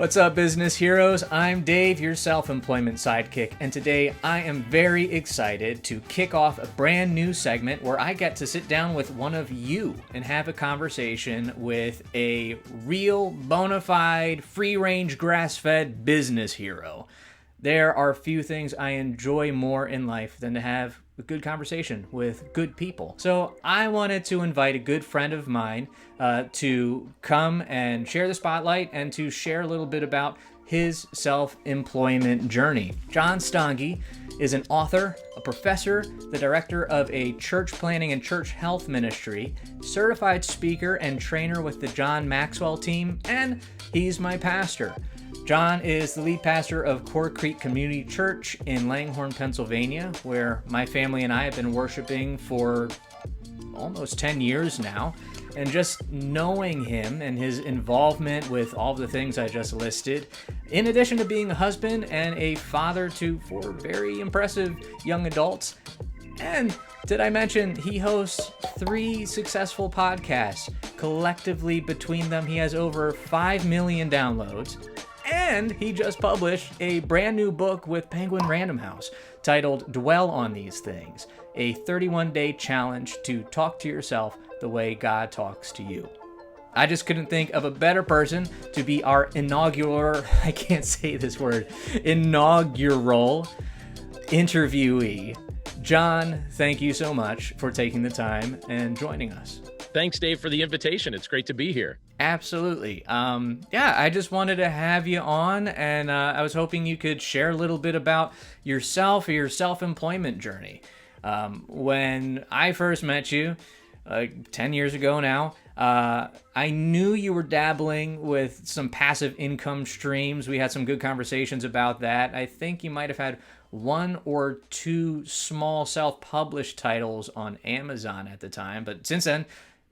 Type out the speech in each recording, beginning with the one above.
What's up, business heroes? I'm Dave, your self-employment sidekick, and today I am very excited to kick off a brand new segment where I get to sit down with one of you and have a conversation with a real, bona fide, free-range, grass-fed business hero. There are few things I enjoy more in life than to have a good conversation with good people. So I wanted to invite a good friend of mine to come and share the spotlight and to share a little bit about his self-employment journey. John Stange is an author, a professor, the director of a church planning and church health ministry, certified speaker and trainer with the John Maxwell Team, and he's my pastor. John is the lead pastor of Core Creek Community Church in Langhorne, Pennsylvania, where my family and I have been worshiping for almost 10 years now. And just knowing him and his involvement with all of the things I just listed, in addition to being a husband and a father to 4 very impressive young adults, and did I mention he hosts 3 successful podcasts. Collectively between them, he has over 5 million downloads. And he just published a brand new book with Penguin Random House titled Dwell on These Things, a 31-day challenge to talk to yourself the way God talks to you. I just couldn't think of a better person to be our inaugural interviewee. John, thank you so much for taking the time and joining us. Thanks, Dave, for the invitation. It's great to be here. Absolutely. I just wanted to have you on, and I was hoping you could share a little bit about yourself or your self-employment journey. When I first met you, 10 years ago now, I knew you were dabbling with some passive income streams. We had some good conversations about that. I think you might have had 1 or 2 small self-published titles on Amazon at the time, but since then,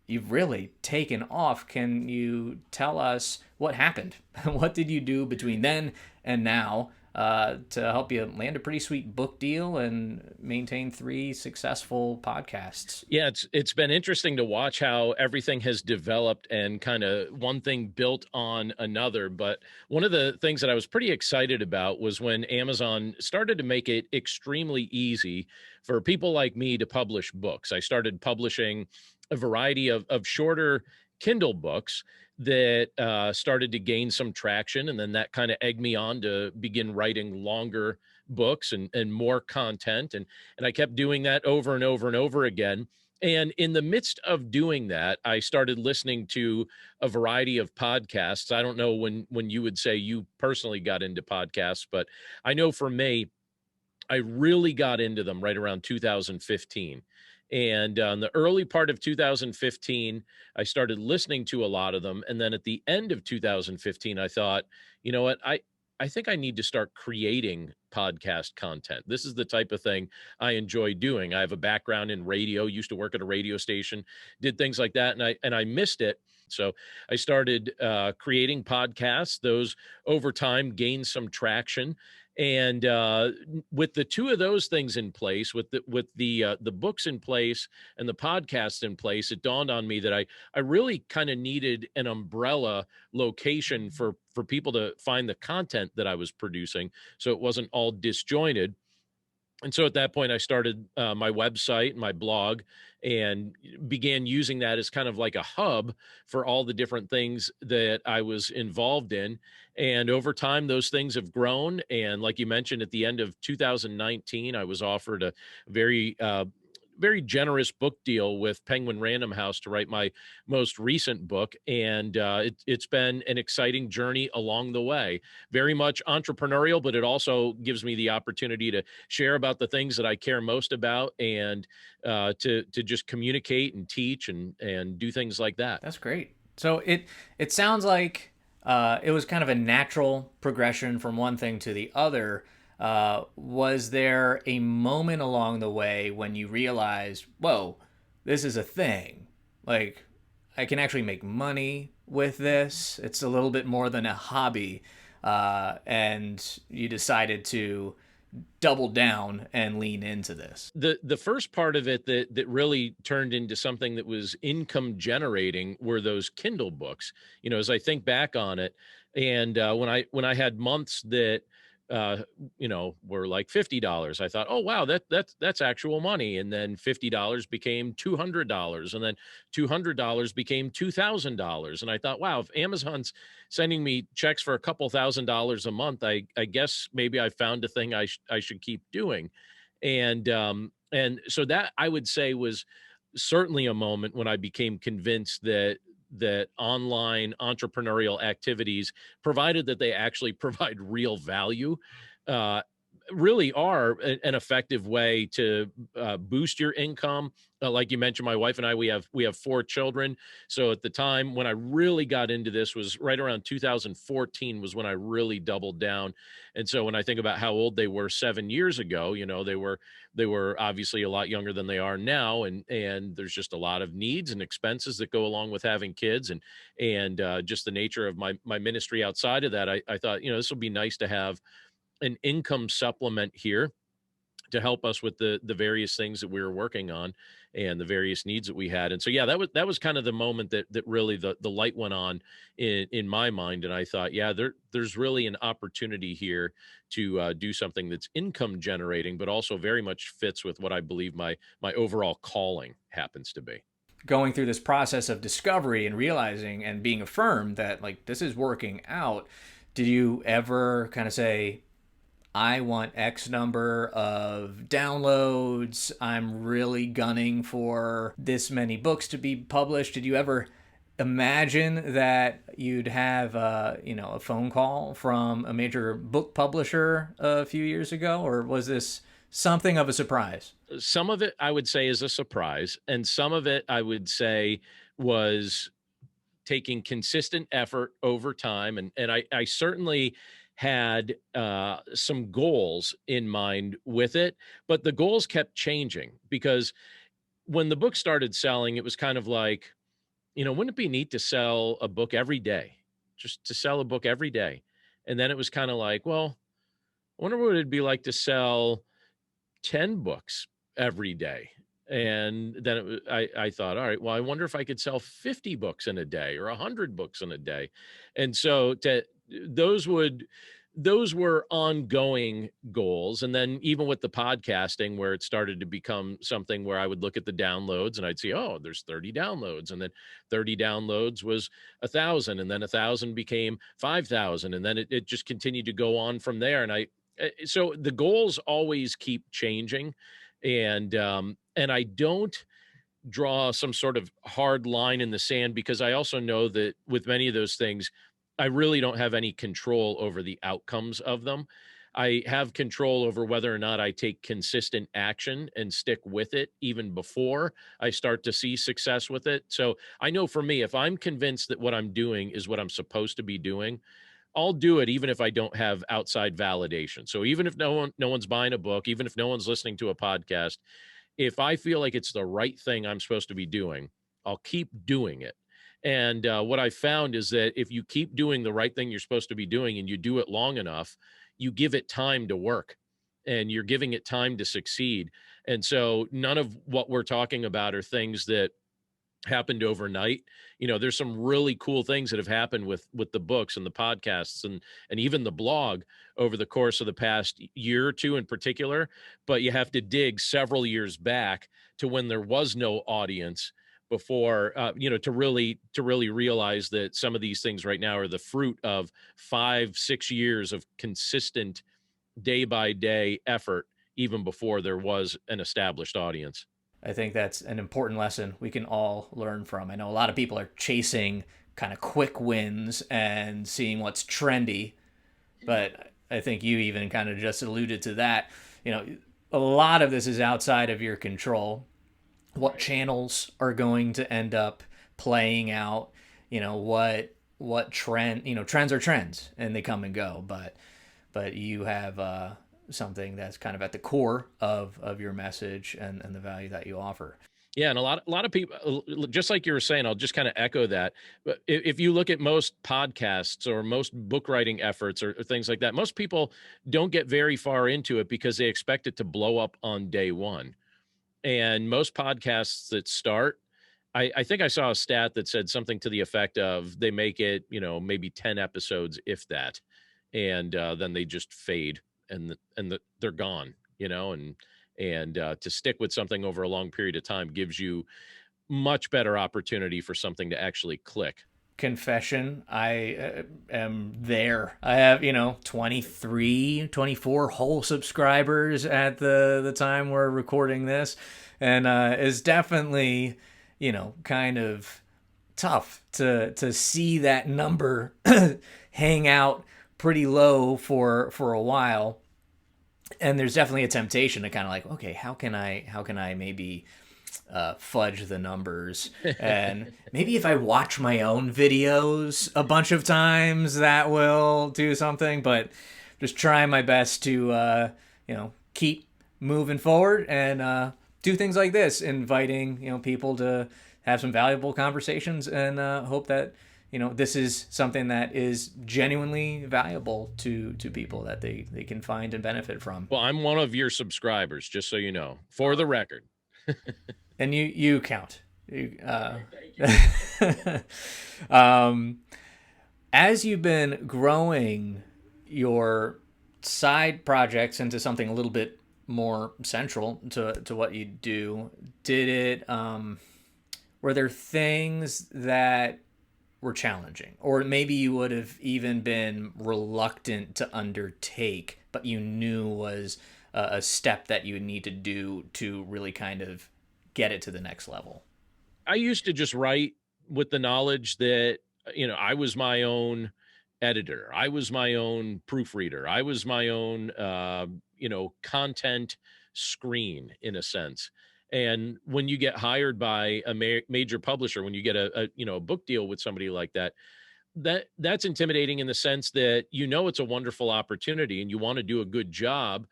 you've really taken off. Can you tell us what happened? What did you do between then and now to help you land a pretty sweet book deal and maintain 3 successful podcasts? Yeah, it's been interesting to watch how everything has developed and kind of one thing built on another. But one of the things that I was pretty excited about was when Amazon started to make it extremely easy for people like me to publish books. I started publishing a variety of shorter Kindle books that started to gain some traction. And then that kind of egged me on to begin writing longer books and more content. And I kept doing that over and over and over again. And in the midst of doing that, I started listening to a variety of podcasts. I don't know when you would say you personally got into podcasts, but I know for me, I really got into them right around 2015. And in the early part of 2015, I started listening to a lot of them. And then at the end of 2015, I thought, you know what, I think I need to start creating podcast content. This is the type of thing I enjoy doing. I have a background in radio, used to work at a radio station, did things like that, and I missed it. So I started creating podcasts. Those over time gained some traction. And with the 2 of those things in place, with the books in place and the podcast in place, it dawned on me that I really kind of needed an umbrella location for people to find the content that I was producing, so it wasn't all disjointed. And so at that point, I started my website, my blog, and began using that as kind of like a hub for all the different things that I was involved in. And over time, those things have grown. And like you mentioned, at the end of 2019, I was offered a very generous book deal with Penguin Random House to write my most recent book. And it's been an exciting journey along the way. Very much entrepreneurial, but it also gives me the opportunity to share about the things that I care most about and to just communicate and teach and do things like that. That's great. So it sounds like it was kind of a natural progression from one thing to the other. Was there a moment along the way when you realized, whoa, this is a thing? Like, I can actually make money with this. It's a little bit more than a hobby. And you decided to double down and lean into this? The first part of it that really turned into something that was income generating were those Kindle books. As I think back on it, and when I had months that uh, were like $50, I thought, oh wow, that's actual money, and then $50 became $200, and then $200 became $2,000, and I thought, wow, if Amazon's sending me checks for a couple $1,000s a month, I guess maybe I found a thing I should keep doing. And so that, I would say, was certainly a moment when I became convinced that online entrepreneurial activities, provided that they actually provide real value, uh, really are an effective way to boost your income. Like you mentioned, my wife and I, we have 4 children. So at the time when I really got into this was right around 2014 was when I really doubled down. And so when I think about how old they were 7 years ago, they were obviously a lot younger than they are now, and there's just a lot of needs and expenses that go along with having kids, and just the nature of my ministry outside of that. I thought, this will be nice to have an income supplement here to help us with the various things that we were working on and the various needs that we had. And so, yeah, that was kind of the moment that really the light went on in my mind. And I thought, yeah, there's really an opportunity here to do something that's income generating, but also very much fits with what I believe my overall calling happens to be. Going through this process of discovery and realizing and being affirmed that like this is working out, did you ever kind of say, I want X number of downloads, I'm really gunning for this many books to be published? Did you ever imagine that you'd have a phone call from a major book publisher a few years ago, or was this something of a surprise? Some of it I would say is a surprise, and some of it I would say was taking consistent effort over time. And I certainly had some goals in mind with it, but the goals kept changing because when the book started selling, it was kind of like, wouldn't it be neat to sell a book every day? Just to sell a book every day. And then it was kind of like, well, I wonder what it'd be like to sell 10 books every day. And then I thought, all right, well, I wonder if I could sell 50 books in a day or 100 books in a day. And so those would those were ongoing goals. And then even with the podcasting, where it started to become something where I would look at the downloads and I'd see, oh, there's 30 downloads, and then 30 downloads was 1,000, and then 1,000 became 5,000, and then it just continued to go on from there. And so the goals always keep changing, and I don't draw some sort of hard line in the sand, because I also know that with many of those things, I really don't have any control over the outcomes of them. I have control over whether or not I take consistent action and stick with it even before I start to see success with it. So I know for me, if I'm convinced that what I'm doing is what I'm supposed to be doing, I'll do it even if I don't have outside validation. So even if no one's buying a book, even if no one's listening to a podcast, if I feel like it's the right thing I'm supposed to be doing, I'll keep doing it. And what I found is that if you keep doing the right thing you're supposed to be doing and you do it long enough, you give it time to work, and you're giving it time to succeed. And so none of what we're talking about are things that happened overnight. There's some really cool things that have happened with the books and the podcasts and even the blog over the course of the past year or two in particular. But you have to dig several years back to when there was no audience before, to really realize that some of these things right now are the fruit of 5-6 years of consistent day by day effort, even before there was an established audience. I think that's an important lesson we can all learn from. I know a lot of people are chasing kind of quick wins and seeing what's trendy, but I think you even kind of just alluded to that. A lot of this is outside of your control. What channels are going to end up playing out? What trend? Trends are trends and they come and go, but you have something that's kind of at the core of your message and the value that you offer. Yeah, and a lot of people, just like you were saying, I'll just kind of echo that. But if you look at most podcasts or most book writing efforts or things like that, most people don't get very far into it because they expect it to blow up on day one. And most podcasts that start, I think I saw a stat that said something to the effect of they make it, maybe 10 episodes, if that, and then they just fade and they're gone, and to stick with something over a long period of time gives you much better opportunity for something to actually click. Confession, I am there. I have 23, 24 whole subscribers at the time we're recording this, and it's definitely kind of tough to see that number hang out pretty low for a while. And there's definitely a temptation to kind of like, okay, how can I maybe fudge the numbers, and maybe if I watch my own videos a bunch of times, that will do something. But just trying my best to keep moving forward and do things like this, inviting people to have some valuable conversations, and hope that this is something that is genuinely valuable to people that they can find and benefit from. Well, I'm one of your subscribers, just so you know, for the record. And you count. Thank you. As you've been growing your side projects into something a little bit more central to what you do, were there things that were challenging, or maybe you would have even been reluctant to undertake, but you knew was a step that you would need to do to really kind of get it to the next level? I used to just write with the knowledge that, I was my own editor. I was my own proofreader. I was my own, content screen, in a sense. And when you get hired by a major publisher, when you get a book deal with somebody like that, that's intimidating in the sense that it's a wonderful opportunity and you want to do a good job,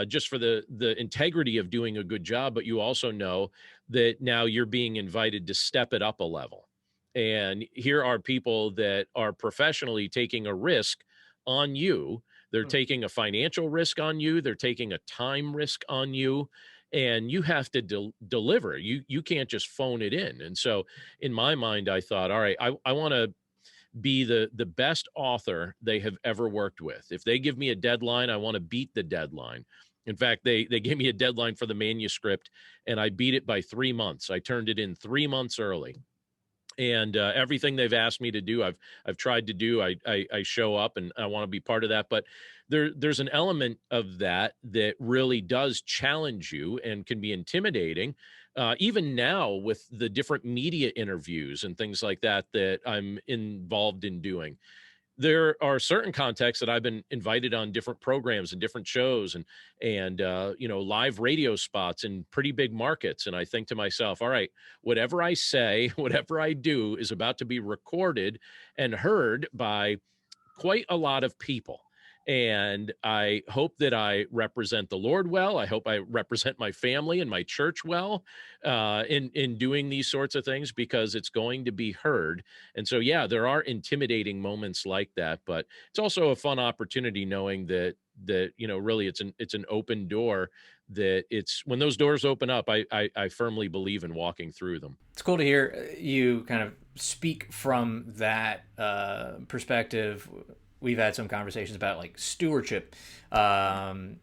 just for the integrity of doing a good job, but you also know that now you're being invited to step it up a level. And here are people that are professionally taking a risk on you. They're taking a financial risk on you. They're taking a time risk on you. And you have to deliver. You can't just phone it in. And so in my mind, I thought, all right, I want to be the best author they have ever worked with. If they give me a deadline, I want to beat the deadline. In fact, they gave me a deadline for the manuscript, and I beat it by 3 months. I turned it in 3 months early. And everything they've asked me to do, I've tried to do. I show up, and I want to be part of that. But there's an element of that really does challenge you and can be intimidating. Even now with the different media interviews and things like that I'm involved in doing, there are certain contexts that I've been invited on different programs and different shows and live radio spots in pretty big markets. And I think to myself, all right, whatever I say, whatever I do is about to be recorded and heard by quite a lot of people. And I hope that I represent the Lord well. I hope I represent my family and my church well, in doing these sorts of things, because it's going to be heard. And so, yeah, there are intimidating moments like that, but it's also a fun opportunity knowing that really it's an open door. That it's when those doors open up, I firmly believe in walking through them. It's cool to hear you kind of speak from that perspective. We've had some conversations about like stewardship, and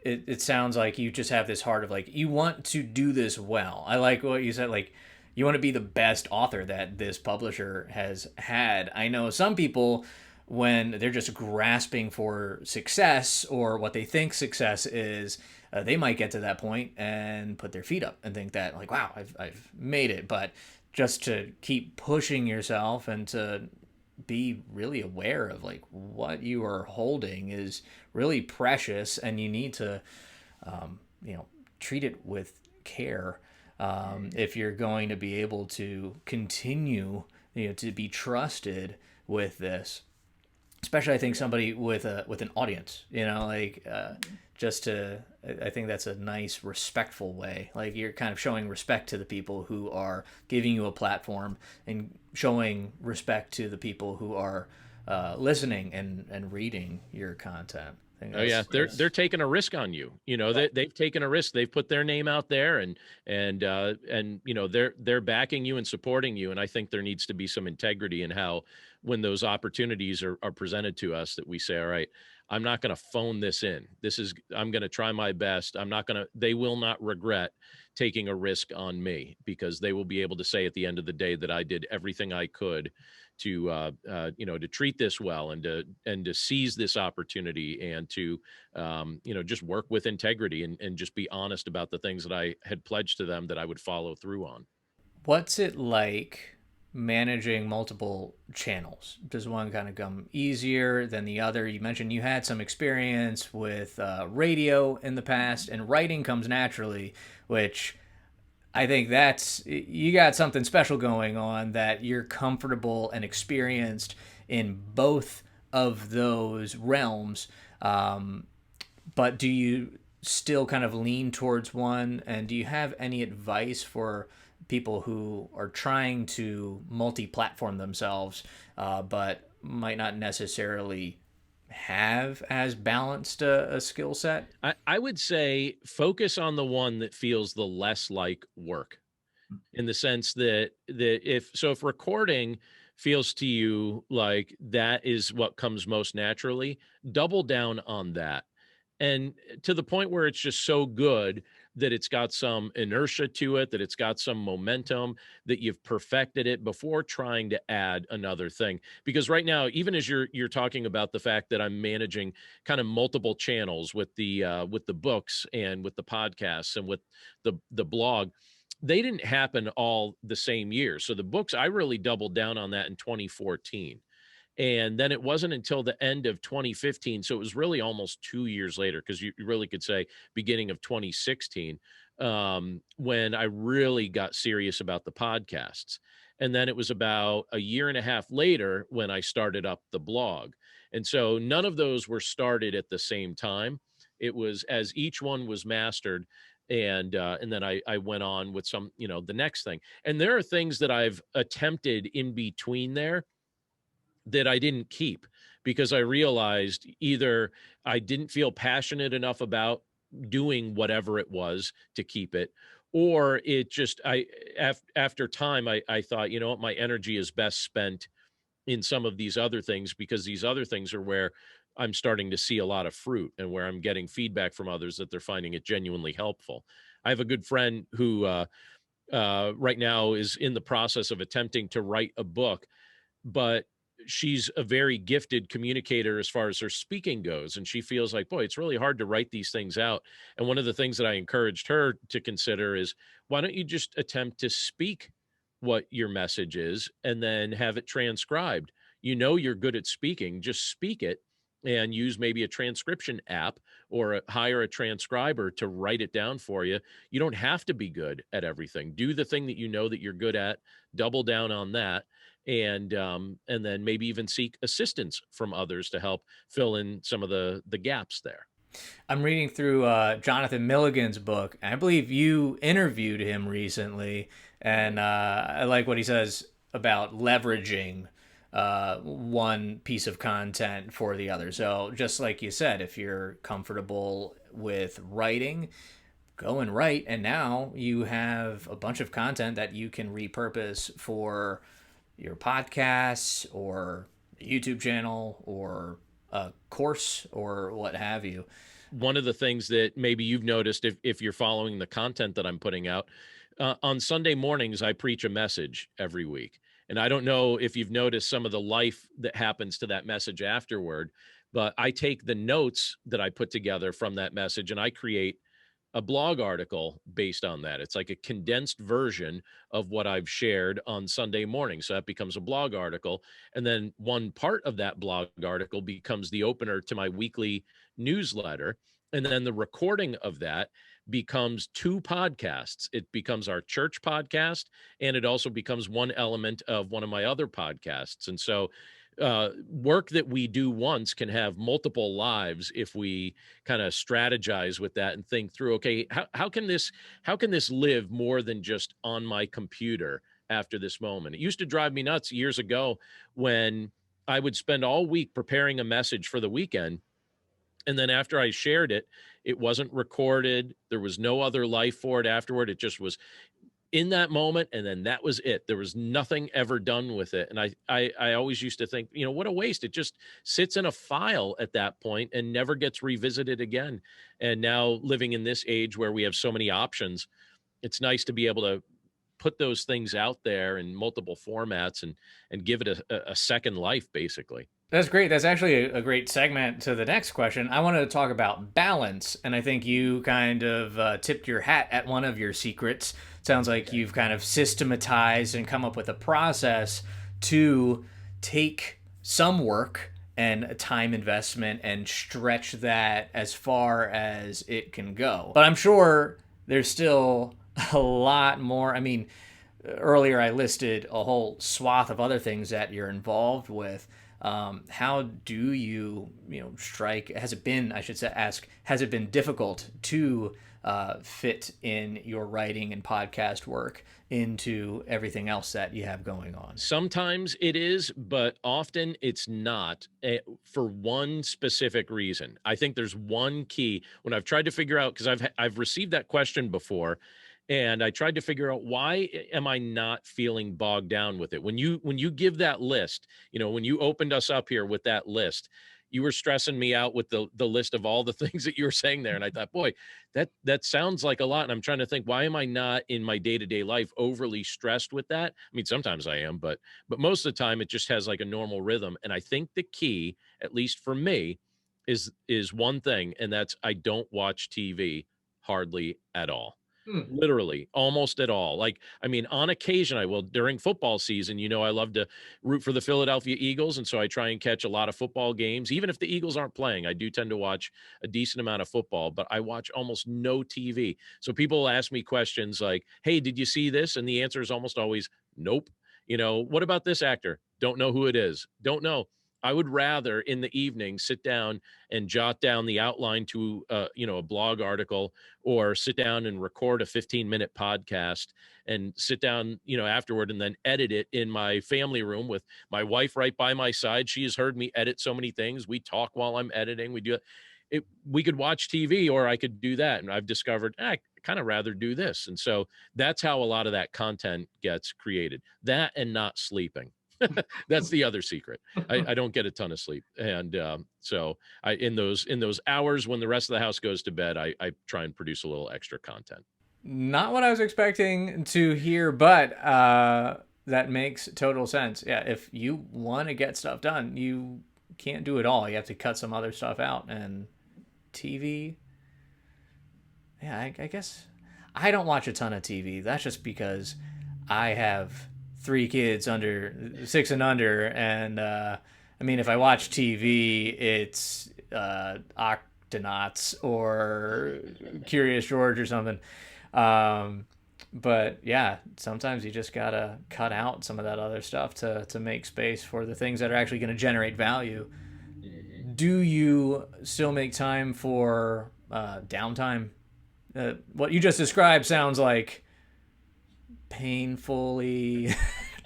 it sounds like you just have this heart of like, you want to do this well. I like what you said, like you want to be the best author that this publisher has had. I know some people, when they're just grasping for success or what they think success is, they might get to that point and put their feet up and think that like, wow, I've made it. But just to keep pushing yourself and to be really aware of like what you are holding is really precious, and you need to treat it with care, if you're going to be able to continue to be trusted with this, especially I think somebody with an audience, I think that's a nice, respectful way. Like you're kind of showing respect to the people who are giving you a platform and showing respect to the people who are listening and reading your content. I think Oh yeah, they're taking a risk on you. You know, they've taken a risk. They've put their name out there, and you know they're backing you and supporting you. And I think there needs to be some integrity in how, when those opportunities are presented to us, that we say, all right, I'm not going to phone this in. I'm going to try my best. I'm not going to. They will not regret taking a risk on me, because they will be able to say at the end of the day that I did everything I could to you know, to treat this well, and to seize this opportunity, and to you know, just work with integrity, and just be honest about the things that I had pledged to them that I would follow through on. What's it like managing multiple channels? Does one kind of come easier than the other? You mentioned you had some experience with radio in the past, and writing comes naturally, which I think you got something special going on, that you're comfortable and experienced in both of those realms. But do you still kind of lean towards one? And do you have any advice for people who are trying to multi-platform themselves, but might not necessarily have as balanced a skill set? I would say focus on the one that feels the less like work, in the sense that if recording feels to you like that is what comes most naturally, double down on that. And to the point where it's just so good that it's got some inertia to it, that it's got some momentum, that you've perfected it before trying to add another thing. Because right now, even as you're talking about the fact that I'm managing kind of multiple channels with the books, and with the podcasts, and with the blog, they didn't happen all the same year. So the books, I really doubled down on that in 2014. And then it wasn't until the end of 2015. So it was really almost 2 years later, because you really could say beginning of 2016, when I really got serious about the podcasts. And then it was about a year and a half later when I started up the blog. And so none of those were started at the same time. It was as each one was mastered. And then I went on with some, you know, the next thing. And there are things that I've attempted in between there that I didn't keep, because I realized either I didn't feel passionate enough about doing whatever it was to keep it, or it just, after time, I thought, you know what, my energy is best spent in some of these other things, because these other things are where I'm starting to see a lot of fruit, and where I'm getting feedback from others that they're finding it genuinely helpful. I have a good friend who right now is in the process of attempting to write a book, but she's a very gifted communicator as far as her speaking goes. And she feels like, boy, it's really hard to write these things out. And one of the things that I encouraged her to consider is, why don't you just attempt to speak what your message is, and then have it transcribed? You know, you're good at speaking, just speak it, and use maybe a transcription app, or hire a transcriber to write it down for you. You don't have to be good at everything. Do the thing that you know that you're good at, double down on that, and then maybe even seek assistance from others to help fill in some of the gaps there. I'm reading through Jonathan Milligan's book, and I believe you interviewed him recently, and I like what he says about leveraging one piece of content for the other. So just like you said, if you're comfortable with writing, go and write, and now you have a bunch of content that you can repurpose for your podcasts, or a YouTube channel, or a course, or what have you. One of the things that maybe you've noticed, if you're following the content that I'm putting out, on Sunday mornings, I preach a message every week. And I don't know if you've noticed some of the life that happens to that message afterward, but I take the notes that I put together from that message, and I create a blog article based on that. It's like a condensed version of what I've shared on Sunday morning. So that becomes a blog article. And then one part of that blog article becomes the opener to my weekly newsletter. And then the recording of that becomes two podcasts. It becomes our church podcast, and it also becomes one element of one of my other podcasts. And so work that we do once can have multiple lives if we kind of strategize with that and think through, okay, how can this live more than just on my computer after this moment? It used to drive me nuts years ago when I would spend all week preparing a message for the weekend. And then after I shared it, it wasn't recorded. There was no other life for it afterward. It just was in that moment, and then that was it. There was nothing ever done with it. And I always used to think, what a waste. It just sits in a file at that point and never gets revisited again. And now, living in this age where we have so many options, it's nice to be able to put those things out there in multiple formats and give it a second life, basically. That's great. That's actually a great segment to the next question. I wanted to talk about balance, and I think you kind of tipped your hat at one of your secrets. Sounds like you've kind of systematized and come up with a process to take some work and time investment and stretch that as far as it can go. But I'm sure there's still a lot more. I mean, earlier I listed a whole swath of other things that you're involved with. How do you, strike? Has it been, I should say, has it been difficult to fit in your writing and podcast work into everything else that you have going on? Sometimes it is, but often it's not, for one specific reason. I think there's one key when I've tried to figure out, because I've received that question before, and I tried to figure out, why am I not feeling bogged down with it? When you give that list, when you opened us up here with that list, you were stressing me out with the list of all the things that you were saying there. And I thought, boy, that sounds like a lot. And I'm trying to think, why am I not in my day-to-day life overly stressed with that? I mean, sometimes I am, but most of the time it just has like a normal rhythm. And I think the key, at least for me, is one thing, and that's I don't watch TV hardly at all. Literally almost at all. Like, I mean, on occasion I will. During football season, I love to root for the Philadelphia Eagles, and so I try and catch a lot of football games. Even if the Eagles aren't playing, I do tend to watch a decent amount of football, but I watch almost no TV. So people ask me questions like, hey, did you see this? And the answer is almost always nope. What about this actor? Don't know who it is. Don't know. I would rather in the evening sit down and jot down the outline to a blog article, or sit down and record a 15-minute podcast and sit down afterward and then edit it in my family room with my wife right by my side. She has heard me edit so many things. We talk while I'm editing. We do it. We could watch TV, or I could do that. And I've discovered I kind of rather do this. And so that's how a lot of that content gets created. That and not sleeping. That's the other secret. I don't get a ton of sleep. And so in those hours when the rest of the house goes to bed, I try and produce a little extra content. Not what I was expecting to hear, but that makes total sense. Yeah, if you want to get stuff done, you can't do it all. You have to cut some other stuff out. And TV, yeah, I guess I don't watch a ton of TV. That's just because I have 3 kids under 6 and under, and I mean, if I watch TV, it's Octonauts or Curious George or something. But yeah, sometimes you just gotta cut out some of that other stuff to make space for the things that are actually going to generate value. Do you still make time for downtime? What you just described sounds like painfully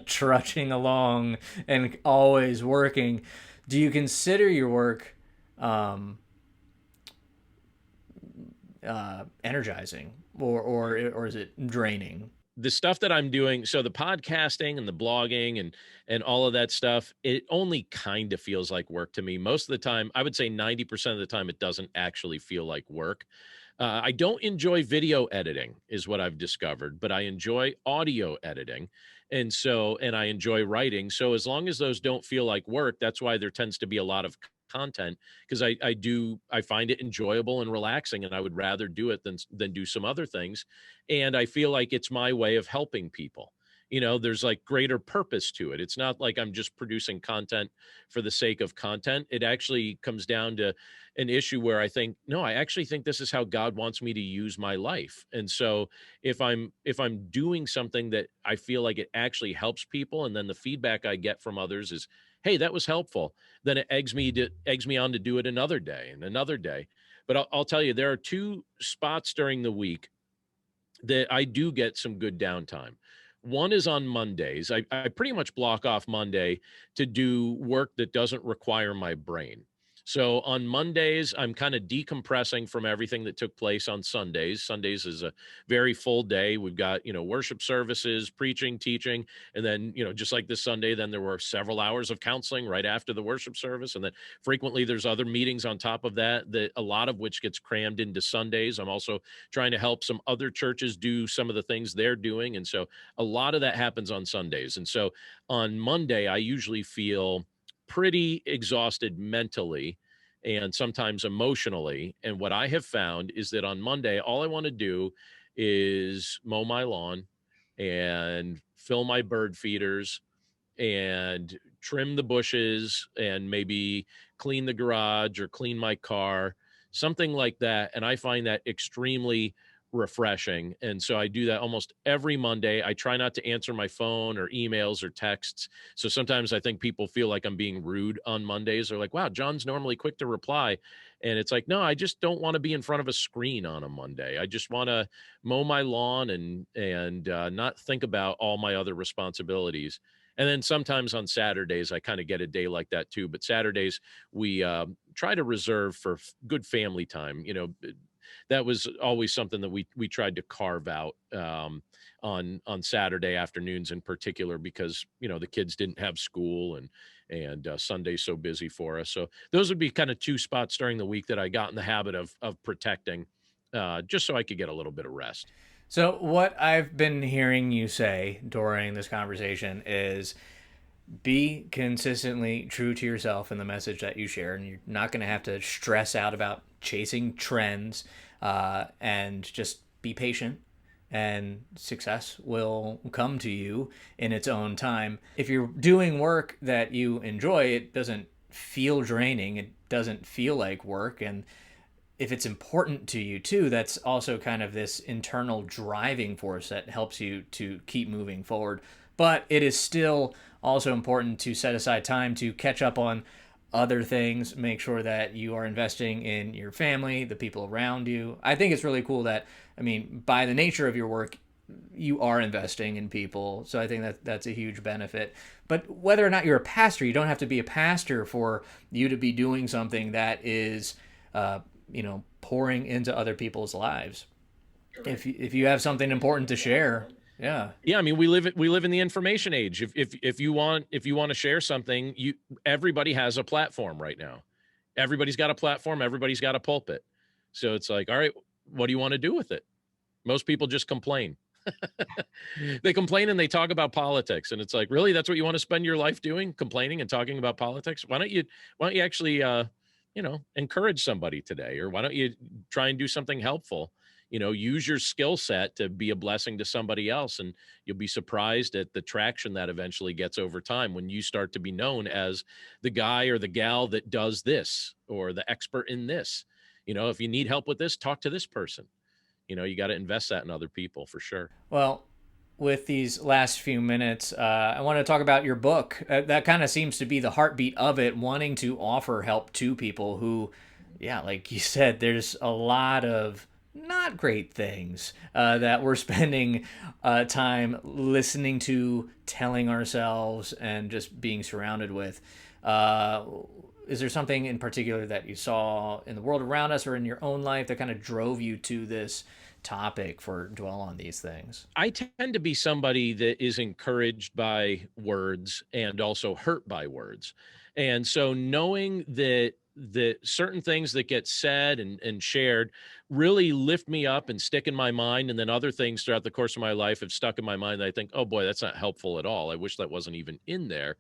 trudging along and always working. Do you consider your work energizing, or is it draining? The stuff that I'm doing, so the podcasting and the blogging and all of that stuff, it only kind of feels like work to me. Most of the time, I would say 90% of the time, it doesn't actually feel like work. I don't enjoy video editing, is what I've discovered, but I enjoy audio editing. And I enjoy writing. So as long as those don't feel like work, that's why there tends to be a lot of content, because I find it enjoyable and relaxing, and I would rather do it than do some other things. And I feel like it's my way of helping people. There's like greater purpose to it. It's not like I'm just producing content for the sake of content. It actually comes down to an issue where I think, no, I actually think this is how God wants me to use my life. And so if I'm doing something that I feel like it actually helps people, and then the feedback I get from others is, hey, that was helpful, then it eggs me on to do it another day and another day. But I'll tell you, there are two spots during the week that I do get some good downtime. One is on Mondays. I pretty much block off Monday to do work that doesn't require my brain. So on Mondays, I'm kind of decompressing from everything that took place on Sundays. Sundays is a very full day. We've got, worship services, preaching, teaching, and then, just like this Sunday, then there were several hours of counseling right after the worship service. And then frequently there's other meetings on top of that, a lot of which gets crammed into Sundays. I'm also trying to help some other churches do some of the things they're doing. And so a lot of that happens on Sundays. And so on Monday, I usually feel pretty exhausted mentally and sometimes emotionally. And what I have found is that on Monday, all I want to do is mow my lawn and fill my bird feeders and trim the bushes and maybe clean the garage or clean my car, something like that. And I find that extremely refreshing. And so I do that almost every Monday. I try not to answer my phone or emails or texts. So sometimes I think people feel like I'm being rude on Mondays. They're like, wow, John's normally quick to reply. And it's like, no, I just don't want to be in front of a screen on a Monday. I just want to mow my lawn and not think about all my other responsibilities. And then sometimes on Saturdays, I kind of get a day like that too. But Saturdays, we try to reserve for good family time. That was always something that we tried to carve out on Saturday afternoons in particular, because the kids didn't have school and Sunday's so busy for us. So those would be kind of two spots during the week that I got in the habit of protecting, just so I could get a little bit of rest. So what I've been hearing you say during this conversation is be consistently true to yourself and the message that you share, and you're not going to have to stress out about chasing trends, and just be patient, and success will come to you in its own time. If you're doing work that you enjoy, it doesn't feel draining. It doesn't feel like work. And if it's important to you too, that's also kind of this internal driving force that helps you to keep moving forward. But it is still also important to set aside time to catch up on other things, make sure that you are investing in your family, the people around you. I think it's really cool that, by the nature of your work, you are investing in people. So I think that that's a huge benefit. But whether or not you're a pastor, you don't have to be a pastor for you to be doing something that is, pouring into other people's lives. Right. If you have something important to share. Yeah. Yeah. We live in the information age. If you want to share something, everybody has a platform right now. Everybody's got a platform. Everybody's got a pulpit. So it's like, all right, what do you want to do with it? Most people just complain. They complain and they talk about politics. And it's like, really, that's what you want to spend your life doing? Complaining and talking about politics? Why don't you actually, encourage somebody today? Or why don't you try and do something helpful? Use your skill set to be a blessing to somebody else. And you'll be surprised at the traction that eventually gets over time when you start to be known as the guy or the gal that does this, or the expert in this. If you need help with this, talk to this person. You got to invest that in other people for sure. Well, with these last few minutes, I want to talk about your book. That kind of seems to be the heartbeat of it, wanting to offer help to people who, yeah, like you said, there's a lot of not great things that we're spending time listening to, telling ourselves, and just being surrounded with. Is there something in particular that you saw in the world around us or in your own life that kind of drove you to this topic for dwell on these things? I tend to be somebody that is encouraged by words and also hurt by words. And so knowing that certain things that get said and shared really lift me up and stick in my mind. And then other things throughout the course of my life have stuck in my mind that I think, oh boy, that's not helpful at all. I wish that wasn't even in there.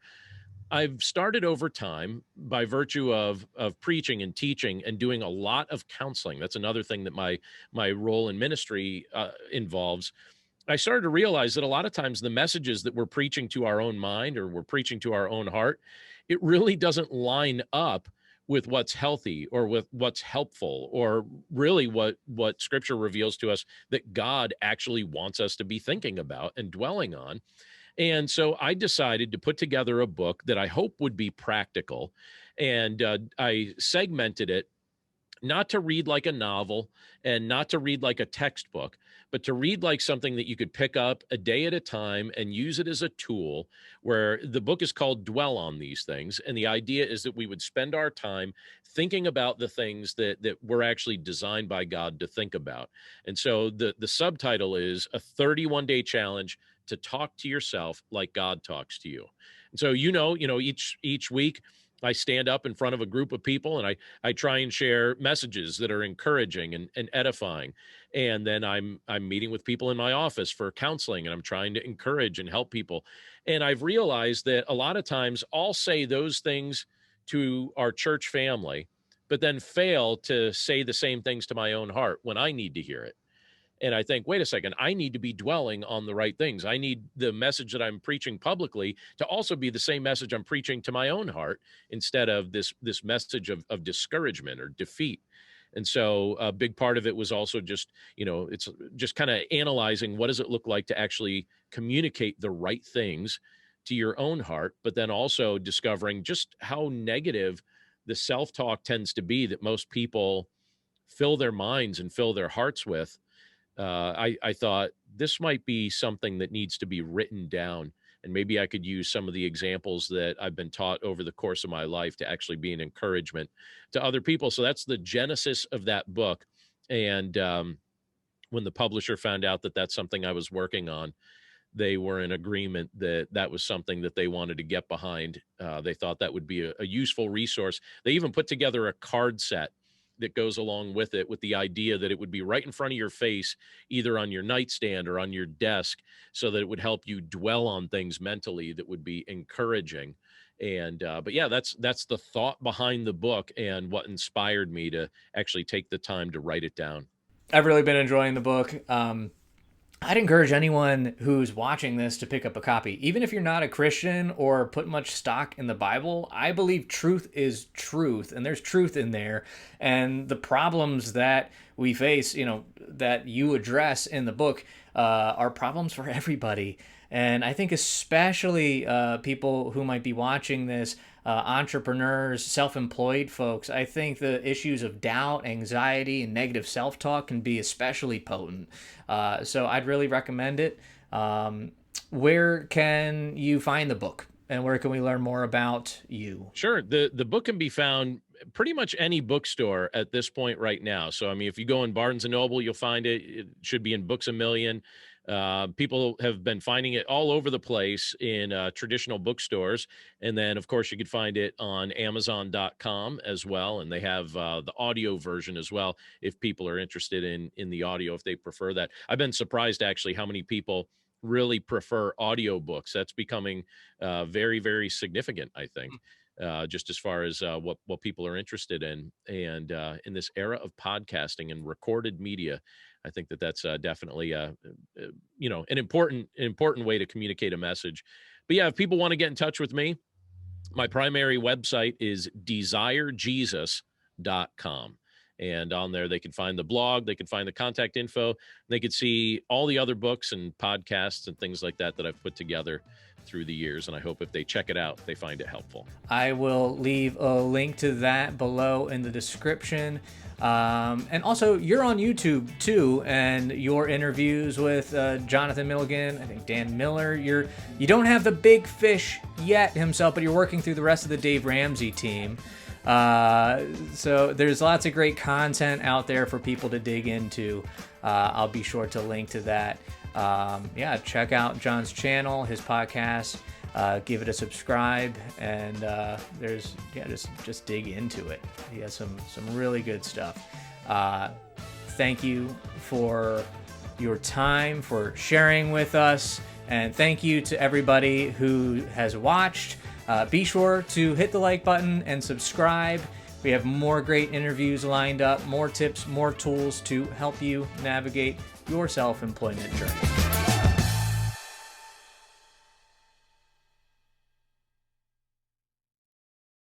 I've started over time by virtue of preaching and teaching and doing a lot of counseling. That's another thing that my role in ministry involves. I started to realize that a lot of times the messages that we're preaching to our own mind or we're preaching to our own heart, it really doesn't line up with what's healthy or with what's helpful or really what Scripture reveals to us that God actually wants us to be thinking about and dwelling on. And so I decided to put together a book that I hope would be practical. And I segmented it not to read like a novel and not to read like a textbook, but to read like something that you could pick up a day at a time and use it as a tool. Where the book is called Dwell on These Things. And the idea is that we would spend our time thinking about the things that we're actually designed by God to think about. And so the subtitle is a 31-day challenge to talk to yourself like God talks to you. And so, each week I stand up in front of a group of people and I try and share messages that are encouraging and edifying. And then I'm meeting with people in my office for counseling, and I'm trying to encourage and help people. And I've realized that a lot of times I'll say those things to our church family, but then fail to say the same things to my own heart when I need to hear it. And I think, wait a second, I need to be dwelling on the right things. I need the message that I'm preaching publicly to also be the same message I'm preaching to my own heart, instead of this message of discouragement or defeat. And so a big part of it was also just, it's just kind of analyzing, what does it look like to actually communicate the right things to your own heart, but then also discovering just how negative the self-talk tends to be that most people fill their minds and fill their hearts with. I thought this might be something that needs to be written down, and maybe I could use some of the examples that I've been taught over the course of my life to actually be an encouragement to other people. So that's the genesis of that book. And when the publisher found out that that's something I was working on, they were in agreement that that was something that they wanted to get behind. They thought that would be a useful resource. They even put together a card set that goes along with it, with the idea that it would be right in front of your face, either on your nightstand or on your desk, so that it would help you dwell on things mentally that would be encouraging. And but yeah, that's the thought behind the book and what inspired me to actually take the time to write it down. I've really been enjoying the book. I'd encourage anyone who's watching this to pick up a copy. Even if you're not a Christian or put much stock in the Bible, I believe truth is truth, and there's truth in there. And the problems that we face, that you address in the book, are problems for everybody. And I think especially people who might be watching this, entrepreneurs, self-employed folks, I think the issues of doubt, anxiety, and negative self-talk can be especially potent. So I'd really recommend it. Where can you find the book, and where can we learn more about you? Sure. The book can be found pretty much any bookstore at this point right now. So, I mean, if you go in Barnes & Noble, you'll find it. It should be in Books A Million. People have been finding it all over the place in traditional bookstores. And then, of course, you could find it on Amazon.com as well. And they have the audio version as well, if people are interested in the audio, if they prefer that. I've been surprised, actually, how many people really prefer audiobooks. That's becoming very, very significant, I think. Just as far as what people are interested in. And in this era of podcasting and recorded media, I think that's definitely an important way to communicate a message. But yeah, if people want to get in touch with me, my primary website is desirejesus.com. And on there, they can find the blog, they can find the contact info, they could see all the other books and podcasts and things like that I've put together through the years. And I hope if they check it out, they find it helpful. I will leave a link to that below in the description. And also, you're on YouTube too, and your interviews with Jonathan Milligan, I think Dan Miller, you don't have the big fish yet himself, but you're working through the rest of the Dave Ramsey team. So there's lots of great content out there for people to dig into. I'll be sure to link to that. Check out John's channel, his podcast, give it a subscribe, and just dig into it. He has some really good stuff. Thank you for your time, for sharing with us, and thank you to everybody who has watched. Be sure to hit the like button and subscribe. We have more great interviews lined up, more tips, more tools to help you navigate your self-employment journey.